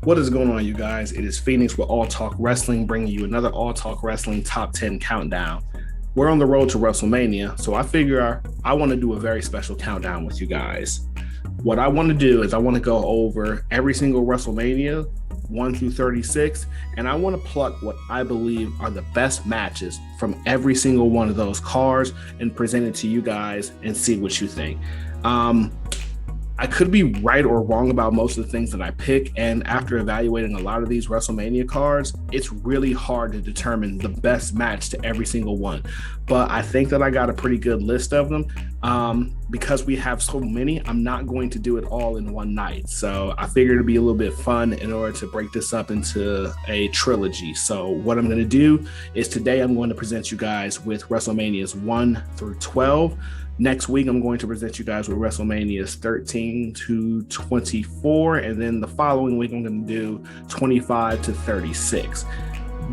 What is going on, you guys? It is Phoenix with All Talk Wrestling, bringing you another All Talk Wrestling Top 10 countdown. We're on the road to WrestleMania, so I figure I want to do a very special countdown with you guys. What I want to do is I want to go over every single WrestleMania, 1 through 36, and I want to pluck what I believe are the best matches from every single one of those cards and present it to you guys and see what you think. I could be right or wrong about most of the things that I pick. And after evaluating a lot of these WrestleMania cards, it's really hard to determine the best match to every single one. But I think that I got a pretty good list of them. Because we have so many, I'm not going to do it all in one night. So I figured it'd be a little bit fun in order to break this up into a trilogy. So what I'm going to do is today I'm going to present you guys with WrestleManias 1 through 12. Next week, I'm going to present you guys with WrestleManias 13 to 24. And then the following week, I'm going to do 25 to 36.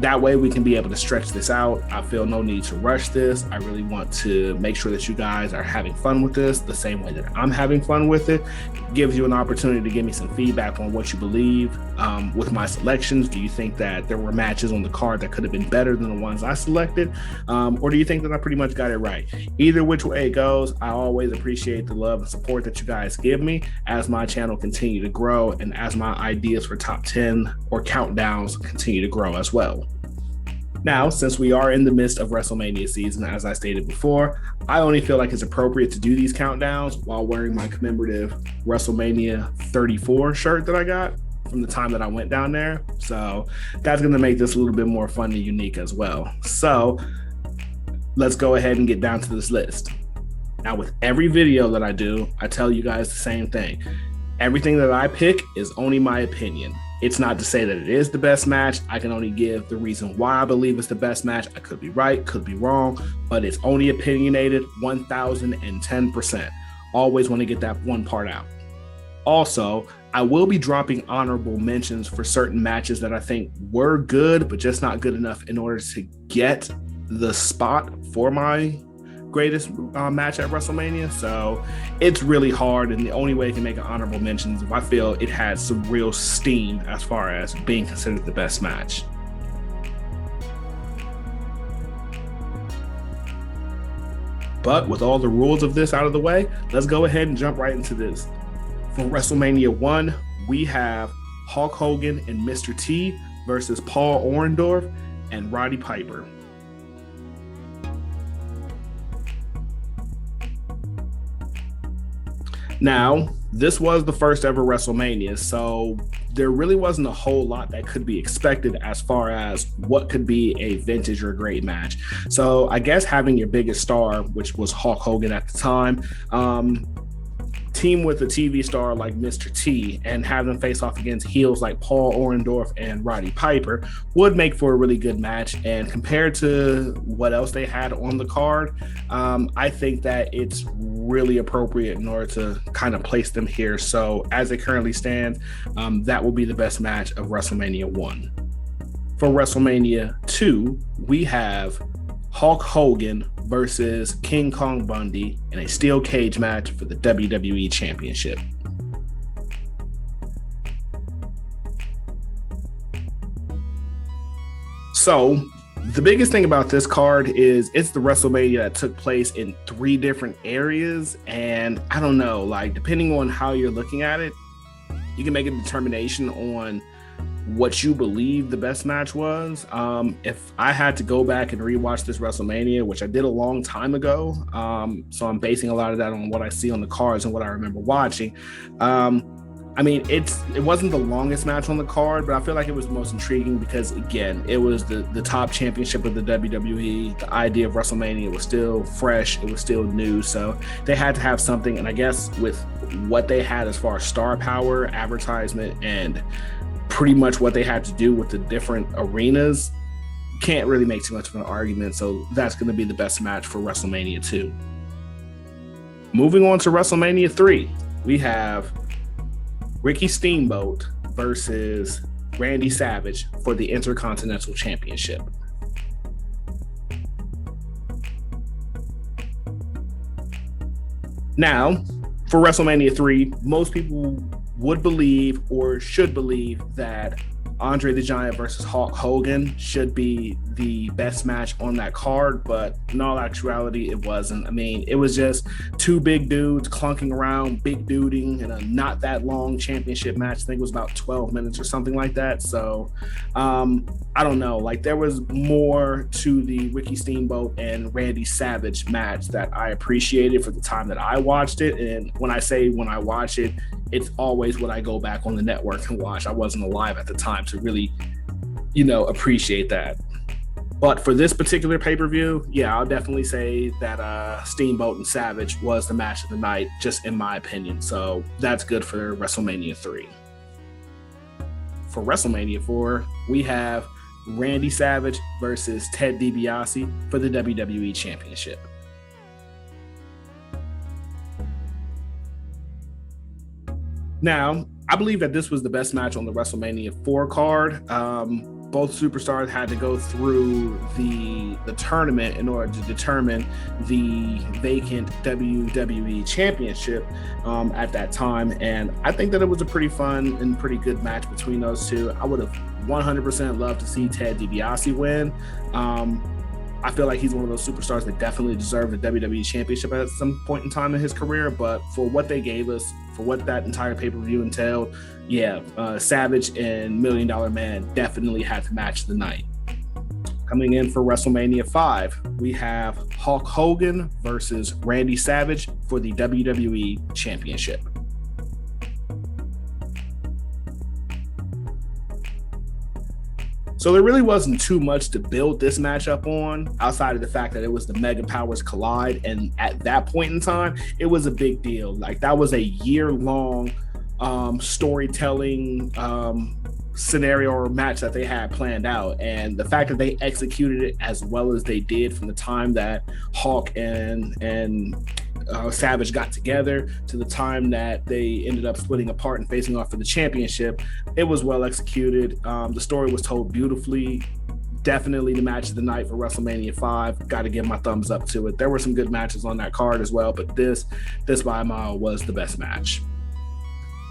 That way we can be able to stretch this out. I feel no need to rush this. I really want to make sure that you guys are having fun with this the same way that I'm having fun with it. It gives you an opportunity to give me some feedback on what you believe with my selections. Do you think that there were matches on the card that could have been better than the ones I selected? Or do you think that I pretty much got it right? Either which way it goes, I always appreciate the love and support that you guys give me as my channel continue to grow and as my ideas for top 10 or countdowns continue to grow as well. Now, since we are in the midst of WrestleMania season, as I stated before, I only feel like it's appropriate to do these countdowns while wearing my commemorative WrestleMania 34 shirt that I got from the time that I went down there. So that's going to make this a little bit more fun and unique as well. So let's go ahead and get down to this list. Now, with every video that I do, I tell you guys the same thing. Everything that I pick is only my opinion. It's not to say that it is the best match. I can only give the reason why I believe it's the best match. I could be right, could be wrong, but it's only opinionated 1010%. Always want to get that one part out. Also, I will be dropping honorable mentions for certain matches that I think were good, but just not good enough in order to get the spot for my greatest match at WrestleMania. So it's really hard, and the only way I can make an honorable mention is if I feel it had some real steam as far as being considered the best match. But with all the rules of this out of the way, let's go ahead and jump right into this. For WrestleMania 1, we have Hulk Hogan and Mr. T versus Paul Orndorff and Roddy Piper. Now, this was the first ever WrestleMania, so there really wasn't a whole lot that could be expected as far as what could be a vintage or great match. So I guess having your biggest star, which was Hulk Hogan at the time, team with a TV star like Mr. T and have them face off against heels like Paul Orndorff and Roddy Piper would make for a really good match. And compared to what else they had on the card, I think that it's really appropriate in order to kind of place them here. So as it currently stands, that will be the best match of WrestleMania 1. For WrestleMania 2, we have Hulk Hogan versus King Kong Bundy in a steel cage match for the WWE Championship. So the biggest thing about this card is it's the WrestleMania that took place in 3 different areas. And I don't know, like depending on how you're looking at it, you can make a determination on what you believe the best match was. If I had to go back and rewatch this WrestleMania, which I did a long time ago, so I'm basing a lot of that on what I see on the cards and what I remember watching. I mean, it wasn't the longest match on the card, but I feel like it was the most intriguing because, again, it was the top championship of the WWE. The idea of WrestleMania was still fresh. It was still new. So they had to have something. And I guess with what they had as far as star power, advertisement, and pretty much what they had to do with the different arenas, can't really make too much of an argument. So that's going to be the best match for WrestleMania 2. Moving on to WrestleMania 3, we have Ricky Steamboat versus Randy Savage for the Intercontinental Championship. Now, for WrestleMania 3, most people would believe or should believe that Andre the Giant versus Hulk Hogan should be the best match on that card, but in all actuality, it wasn't. I mean, it was just two big dudes clunking around, big duding in a not that long championship match. I think it was about 12 minutes or something like that. So I don't know. Like, there was more to the Ricky Steamboat and Randy Savage match that I appreciated for the time that I watched it. And when I say when I watch it, it's always when I go back on the network and watch. I wasn't alive at the time to really, appreciate that. But for this particular pay-per-view, yeah, I'll definitely say that Steamboat and Savage was the match of the night, just in my opinion. So that's good for WrestleMania 3. For WrestleMania 4, we have Randy Savage versus Ted DiBiase for the WWE Championship. Now, I believe that this was the best match on the WrestleMania 4 card. Both superstars had to go through the tournament in order to determine the vacant WWE Championship at that time. And I think that it was a pretty fun and pretty good match between those two. I would have 100% loved to see Ted DiBiase win. I feel like he's one of those superstars that definitely deserved the WWE Championship at some point in time in his career. But for what they gave us, for what that entire pay-per-view entailed, Savage and $1 Million Man definitely had to match the night. Coming in for WrestleMania 5, we have Hulk Hogan versus Randy Savage for the WWE Championship. So there really wasn't too much to build this matchup on outside of the fact that it was the Mega Powers collide. And at that point in time, it was a big deal. Like, that was a year-long storytelling scenario or match that they had planned out. And the fact that they executed it as well as they did from the time that Hulk and Savage got together to the time that they ended up splitting apart and facing off for the championship, it was well executed. The story was told beautifully. Definitely the match of the night for WrestleMania 5. Got to give my thumbs up to it. There were some good matches on that card as well, but this by a mile was the best match.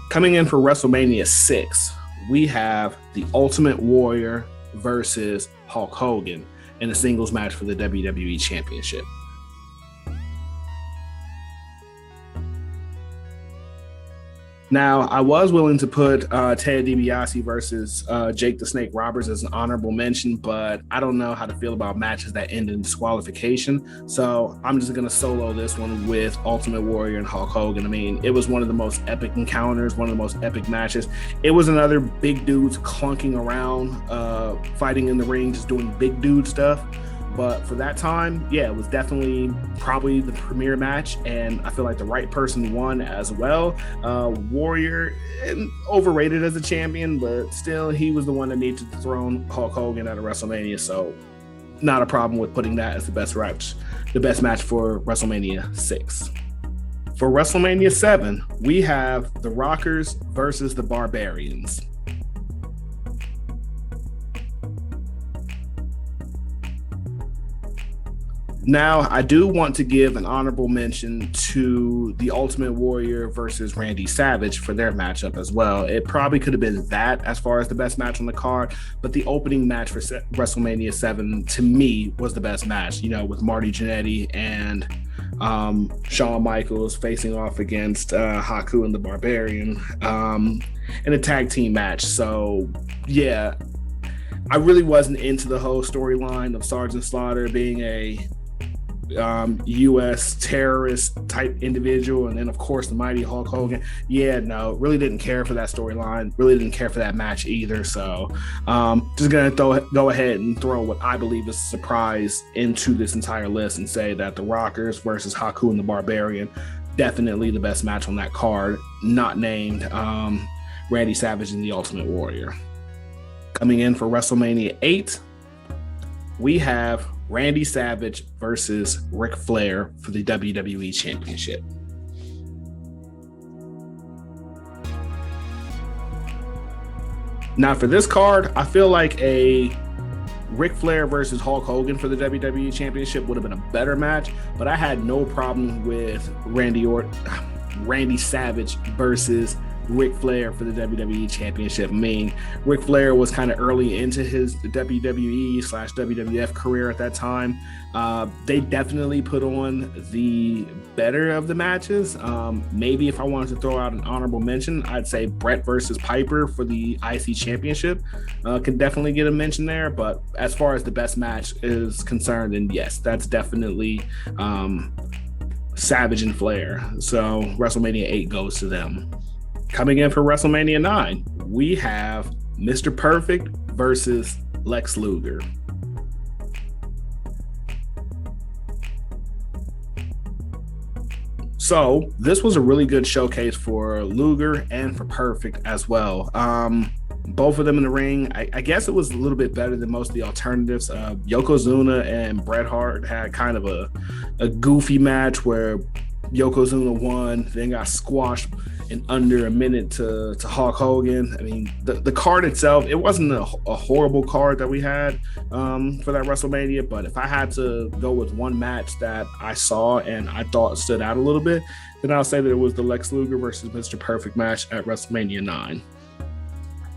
Coming in for WrestleMania 6, we have the Ultimate Warrior versus Hulk Hogan in a singles match for the WWE Championship. Now, I was willing to put Ted DiBiase versus Jake the Snake Roberts as an honorable mention, but I don't know how to feel about matches that end in disqualification. So I'm just going to solo this one with Ultimate Warrior and Hulk Hogan. I mean, it was one of the most epic encounters, one of the most epic matches. It was another big dudes clunking around, fighting in the ring, just doing big dude stuff. But for that time, it was definitely probably the premier match, and I feel like the right person won as well. Warrior, overrated as a champion, but still, he was the one that needed to dethrone Hulk Hogan at a WrestleMania, so not a problem with putting that as the best match for WrestleMania 6. For WrestleMania 7, we have the Rockers versus the Barbarians. Now, I do want to give an honorable mention to the Ultimate Warrior versus Randy Savage for their matchup as well. It probably could have been that as far as the best match on the card, but the opening match for WrestleMania 7 to me was the best match, with Marty Jannetty and Shawn Michaels facing off against Haku and the Barbarian in a tag team match. So, I really wasn't into the whole storyline of Sergeant Slaughter being a U.S. terrorist type individual, and then of course the mighty Hulk Hogan. Really didn't care for that storyline, really didn't care for that match either. So just gonna go ahead and throw what I believe is a surprise into this entire list and say that the Rockers versus Haku and the Barbarian, definitely the best match on that card, not named Randy Savage and the Ultimate Warrior. Coming in for WrestleMania 8, we have Randy Savage versus Ric Flair for the WWE Championship. Now, for this card, I feel like a Ric Flair versus Hulk Hogan for the WWE Championship would have been a better match, but I had no problem with Randy Savage versus Ric Flair for the WWE Championship. I mean, Ric Flair was kind of early into his WWE/WWF career at that time. They definitely put on the better of the matches. Maybe if I wanted to throw out an honorable mention, I'd say Bret versus Piper for the IC Championship can definitely get a mention there. But as far as the best match is concerned, then yes, that's definitely Savage and Flair. So WrestleMania 8 goes to them. Coming in for WrestleMania 9, we have Mr. Perfect versus Lex Luger. So this was a really good showcase for Luger and for Perfect as well. Both of them in the ring. I guess it was a little bit better than most of the alternatives. Yokozuna and Bret Hart had kind of a goofy match where Yokozuna won, then got squashed in under a minute to Hulk Hogan. I mean, the card itself, it wasn't a horrible card that we had for that WrestleMania, but if I had to go with one match that I saw and I thought stood out a little bit, then I'll say that it was the Lex Luger versus Mr. Perfect match at WrestleMania 9.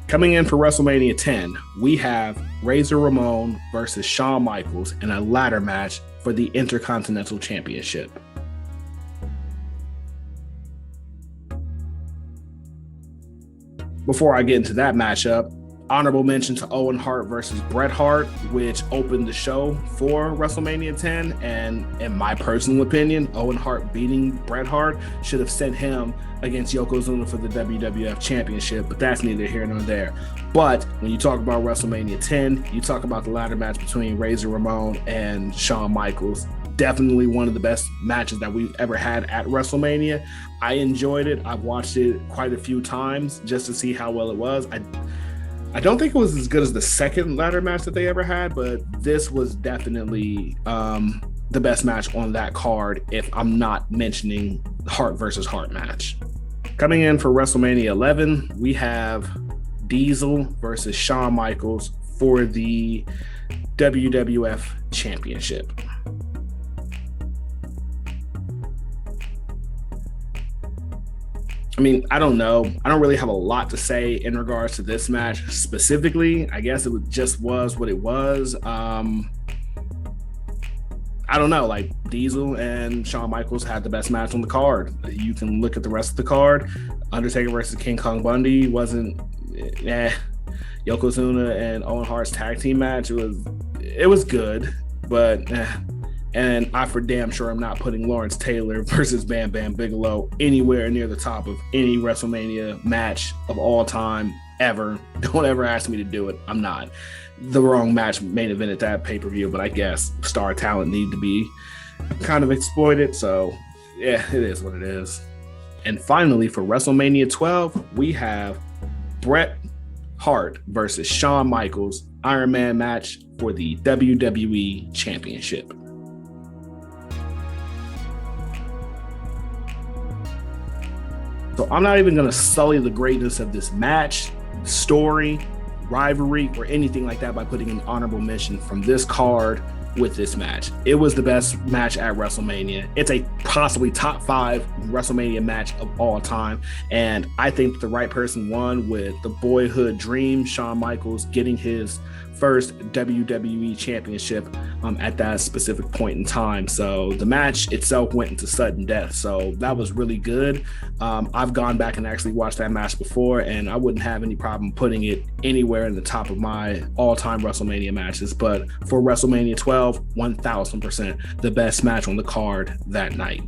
Coming in for WrestleMania 10, we have Razor Ramon versus Shawn Michaels in a ladder match for the Intercontinental Championship. Before I get into that matchup, honorable mention to Owen Hart versus Bret Hart, which opened the show for WrestleMania 10. And in my personal opinion, Owen Hart beating Bret Hart should have sent him against Yokozuna for the WWF Championship, but that's neither here nor there. But when you talk about WrestleMania 10, you talk about the ladder match between Razor Ramon and Shawn Michaels. Definitely one of the best matches that we've ever had at WrestleMania. I enjoyed it. I've watched it quite a few times just to see how well it was. I don't think it was as good as the second ladder match that they ever had, but this was definitely the best match on that card if I'm not mentioning Hart versus Hart match. Coming in for WrestleMania 11, we have Diesel versus Shawn Michaels for the WWF Championship. I mean, I don't know. I don't really have a lot to say in regards to this match specifically. I guess it just was what it was. I don't know. Like, Diesel and Shawn Michaels had the best match on the card. You can look at the rest of the card. Undertaker versus King Kong Bundy wasn't. Yokozuna and Owen Hart's tag team match. It was good, but. And I for damn sure I'm not putting Lawrence Taylor versus Bam Bam Bigelow anywhere near the top of any WrestleMania match of all time ever. Don't ever ask me to do it. I'm not. The wrong match main event at that pay-per-view, but I guess star talent need to be kind of exploited. So yeah, it is what it is. And finally, for WrestleMania 12, we have Bret Hart versus Shawn Michaels Iron Man match for the WWE Championship. So I'm not even going to sully the greatness of this match, story, rivalry, or anything like that by putting an honorable mention from this card with this match. It was the best match at WrestleMania. It's a possibly top 5 WrestleMania match of all time. And I think the right person won with the boyhood dream, Shawn Michaels getting his first WWE championship at that specific point in time. So the match itself went into sudden death. So that was really good. I've gone back and actually watched that match before, and I wouldn't have any problem putting it anywhere in the top of my all-time WrestleMania matches. But for WrestleMania 12, 1000% the best match on the card that night.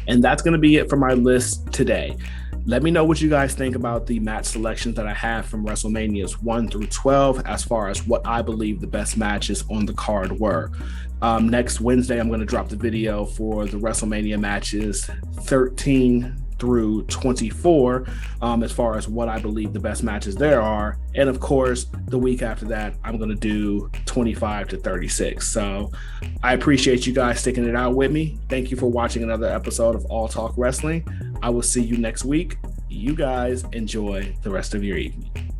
And that's going to be it for my list today. Let me know what you guys think about the match selections that I have from WrestleManias 1 through 12 as far as what I believe the best matches on the card were. Next Wednesday, I'm going to drop the video for the WrestleMania matches 13 through 24 as far as what I believe the best matches there are. And of course, the week after that, I'm going to do 25 to 36. So I appreciate you guys sticking it out with me. Thank you for watching another episode of All Talk Wrestling. I will see you next week. You guys enjoy the rest of your evening.